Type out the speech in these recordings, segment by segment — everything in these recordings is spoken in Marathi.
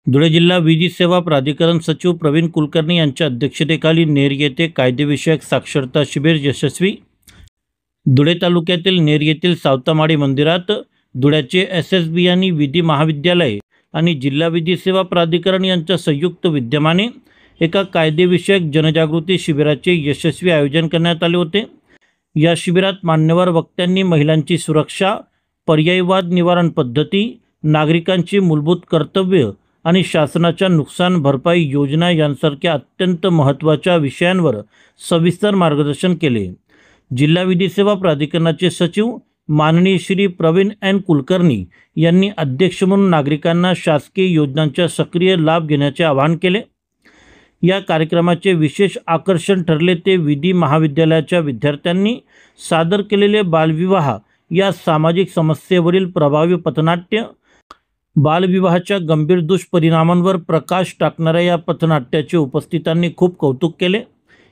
धुळे जिल्हा विधी सेवा प्राधिकरण सचिव प्रवीण कुलकर्णी यांच्या अध्यक्षतेखाली नेर येथे कायदेविषयक साक्षरता शिबिर यशस्वी। धुळे तालुक्यातील नेर येथील सावतामाळी मंदिरात धुळ्याचे SSB आणि विधी महाविद्यालय आणि जिल्हा विधी सेवा प्राधिकरण यांच्या संयुक्त विद्यमाने एका कायदेविषयक जनजागृती शिबिराचे यशस्वी आयोजन करण्यात आले होते। या शिबिरात मान्यवर वक्त्यांनी महिलांची सुरक्षा, पर्यायी वाद निवारण पद्धती, नागरिकांची मूलभूत कर्तव्य आणि शासनाच्या नुकसान भरपाई योजना यांसारख्या अत्यंत महत्त्वाच्या विषयांवर सविस्तर मार्गदर्शन केले। जिल्हा विधी सेवा प्राधिकरणाचे सचिव माननीय श्री प्रवीण N कुलकर्णी यांनी अध्यक्ष म्हणून नागरिकांना शासकीय योजनांचा सक्रिय लाभ घेण्याचे आवाहन केले। या कार्यक्रमाचे विशेष आकर्षण ठरले ते विधी महाविद्यालयाच्या विद्यार्थ्यांनी सादर केलेले बालविवाह या सामाजिक समस्येवरील प्रभावी पथनाट्य। बालविवाहाच्या गंभीर दुष्परिणामांवर प्रकाश टाकणाऱ्या या पथनाट्याचे उपस्थितांनी खूप कौतुक केले।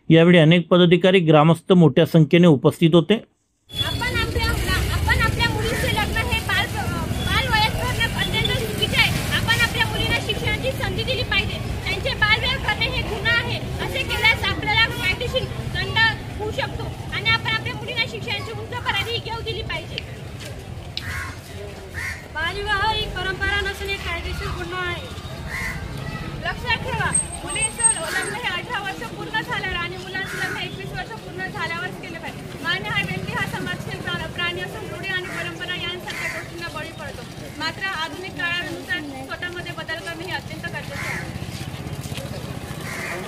यावेळी अनेक पदाधिकारी, ग्रामस्थ मोठ्या संख्येने उपस्थित होते। बालविवाह ही परंपरा नसून एक कायदेशीर गुन्हा आहे। लक्षात ठेवा, मुलीचं लग्न हे 18 वर्ष पूर्ण झाल्यावर आणि मुलांचं लग्न 21 वर्ष पूर्ण झाल्यावरच केले पाहिजे। मान्य हा व्यक्ती हा समाजशील प्राणी असून रूढी आणि परंपरा यांसारख्या गोष्टींना बळी पडतो। मात्र आधुनिक काळानुसार स्वतःमध्ये बदल करणे हे अत्यंत गरजेचे आहे।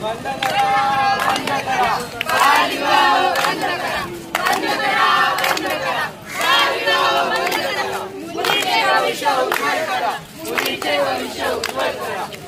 बंद करा, बंद करा, बालविवाह बंद करा, बंद करा, बंद करा, बालविवाह बंद करा, मुलीचे भविष्य उज्ज्वल करा, मुलीचे भविष्य उज्ज्वल करा।